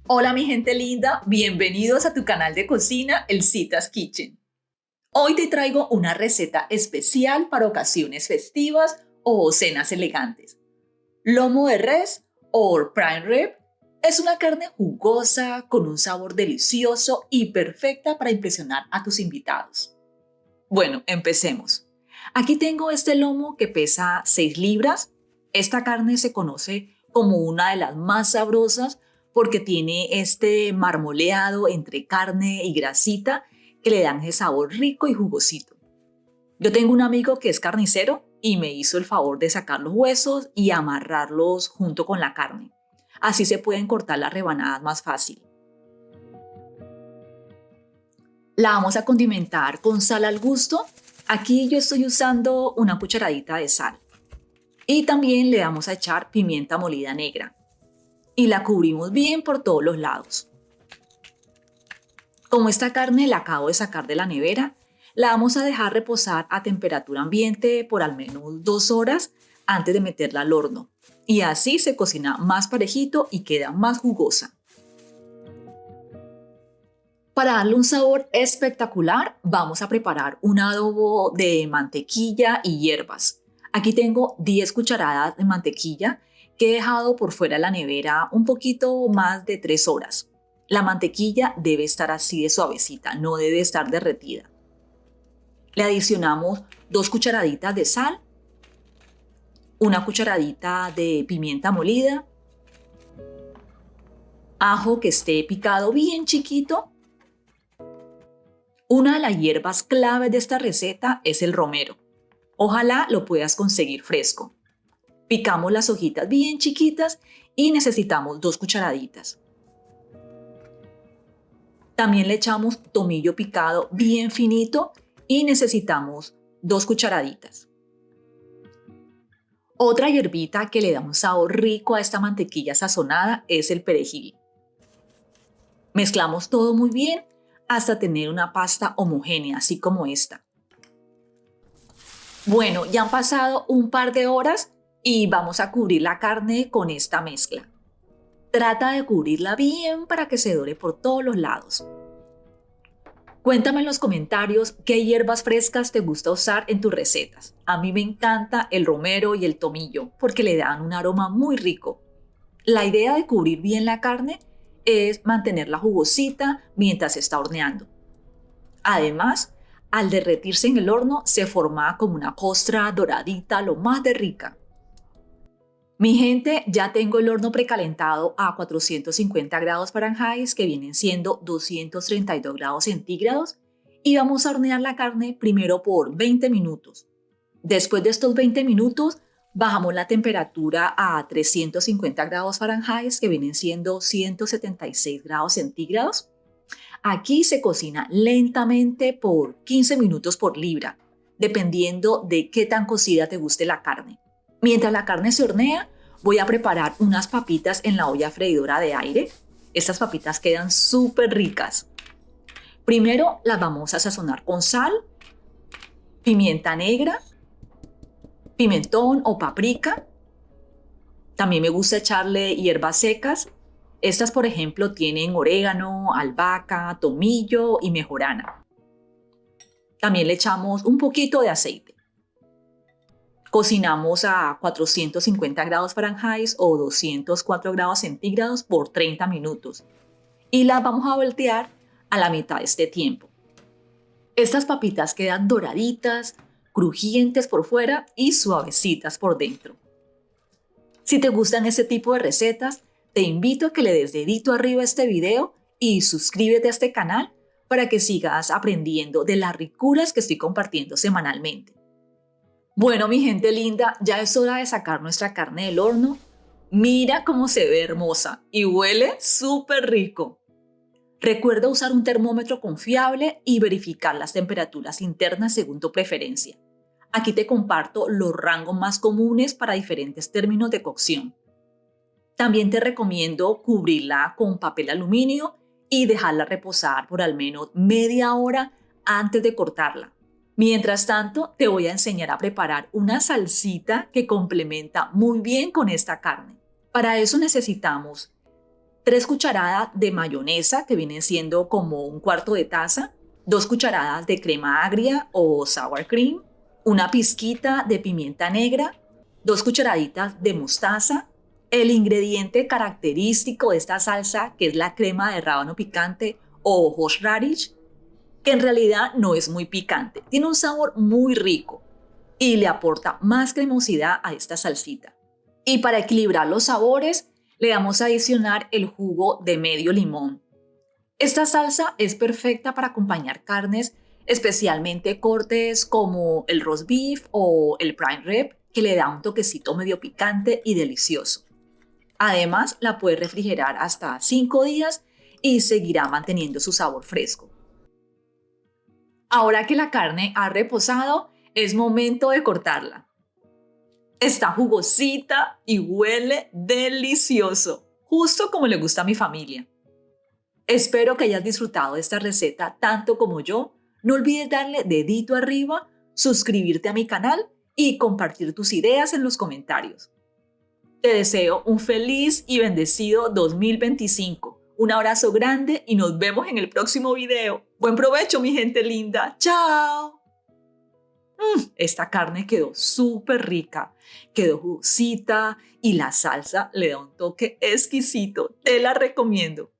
Hola mi gente linda, bienvenidos a tu canal de cocina, El Citas Kitchen. Hoy te traigo una receta especial para ocasiones festivas o cenas elegantes. Lomo de res o prime rib es una carne jugosa con un sabor delicioso y perfecta para impresionar a tus invitados. Bueno, empecemos. Aquí tengo este lomo que pesa 6 libras. Esta carne se conoce como una de las más sabrosas porque tiene este marmoleado entre carne y grasita que le dan ese sabor rico y jugosito. Yo tengo un amigo que es carnicero y me hizo el favor de sacar los huesos y amarrarlos junto con la carne. Así se pueden cortar las rebanadas más fácil. La vamos a condimentar con sal al gusto. Aquí yo estoy usando una cucharadita de sal. Y también le vamos a echar pimienta molida negra. Y la cubrimos bien por todos los lados. Como esta carne la acabo de sacar de la nevera, la vamos a dejar reposar a temperatura ambiente por al menos 2 horas antes de meterla al horno. Y así se cocina más parejito y queda más jugosa. Para darle un sabor espectacular, vamos a preparar un adobo de mantequilla y hierbas. Aquí tengo 10 cucharadas de mantequilla que he dejado por fuera de la nevera un poquito más de 3 horas. La mantequilla debe estar así de suavecita, no debe estar derretida. Le adicionamos 2 cucharaditas de sal, una cucharadita de pimienta molida, ajo que esté picado bien chiquito. Una de las hierbas claves de esta receta es el romero. Ojalá lo puedas conseguir fresco. Picamos las hojitas bien chiquitas y necesitamos 2 cucharaditas. También le echamos tomillo picado bien finito y necesitamos 2 cucharaditas. Otra hierbita que le da un sabor rico a esta mantequilla sazonada es el perejil. Mezclamos todo muy bien hasta tener una pasta homogénea, así como esta. Bueno, ya han pasado un par de horas y vamos a cubrir la carne con esta mezcla. Trata de cubrirla bien para que se dore por todos los lados. Cuéntame en los comentarios qué hierbas frescas te gusta usar en tus recetas. A mí me encanta el romero y el tomillo porque le dan un aroma muy rico. La idea de cubrir bien la carne es mantenerla jugosita mientras se está horneando. Además, al derretirse en el horno se forma como una costra doradita, lo más de rica. Mi gente, ya tengo el horno precalentado a 450 grados Fahrenheit, que vienen siendo 232 grados centígrados, y vamos a hornear la carne primero por 20 minutos. Después de estos 20 minutos, bajamos la temperatura a 350 grados Fahrenheit, que vienen siendo 176 grados centígrados. Aquí se cocina lentamente por 15 minutos por libra, dependiendo de qué tan cocida te guste la carne. Mientras la carne se hornea, voy a preparar unas papitas en la olla freidora de aire. Estas papitas quedan súper ricas. Primero las vamos a sazonar con sal, pimienta negra, pimentón o paprika. También me gusta echarle hierbas secas. Estas, por ejemplo, tienen orégano, albahaca, tomillo y mejorana. También le echamos un poquito de aceite. Cocinamos a 450 grados Fahrenheit o 204 grados centígrados por 30 minutos. Y las vamos a voltear a la mitad de este tiempo. Estas papitas quedan doraditas, crujientes por fuera y suavecitas por dentro. Si te gustan este tipo de recetas, te invito a que le des dedito arriba a este video y suscríbete a este canal para que sigas aprendiendo de las ricuras que estoy compartiendo semanalmente. Bueno, mi gente linda, ya es hora de sacar nuestra carne del horno. Mira cómo se ve hermosa y huele súper rico. Recuerda usar un termómetro confiable y verificar las temperaturas internas según tu preferencia. Aquí te comparto los rangos más comunes para diferentes términos de cocción. También te recomiendo cubrirla con papel aluminio y dejarla reposar por al menos media hora antes de cortarla. Mientras tanto, te voy a enseñar a preparar una salsita que complementa muy bien con esta carne. Para eso necesitamos 3 cucharadas de mayonesa, que viene siendo como un cuarto de taza, 2 cucharadas de crema agria o sour cream, una pizquita de pimienta negra, 2 cucharaditas de mostaza, el ingrediente característico de esta salsa, que es la crema de rábano picante o horseradish, que en realidad no es muy picante, tiene un sabor muy rico y le aporta más cremosidad a esta salsita. Y para equilibrar los sabores, le vamos a adicionar el jugo de medio limón. Esta salsa es perfecta para acompañar carnes, especialmente cortes como el roast beef o el prime rib, que le da un toquecito medio picante y delicioso. Además, la puede refrigerar hasta 5 días y seguirá manteniendo su sabor fresco. Ahora que la carne ha reposado, es momento de cortarla. Está jugosita y huele delicioso, justo como le gusta a mi familia. Espero que hayas disfrutado de esta receta tanto como yo. No olvides darle dedito arriba, suscribirte a mi canal y compartir tus ideas en los comentarios. Te deseo un feliz y bendecido 2025. Un abrazo grande y nos vemos en el próximo video. Buen provecho, mi gente linda. ¡Chao! Esta carne quedó súper rica, quedó jugosita y la salsa le da un toque exquisito. Te la recomiendo.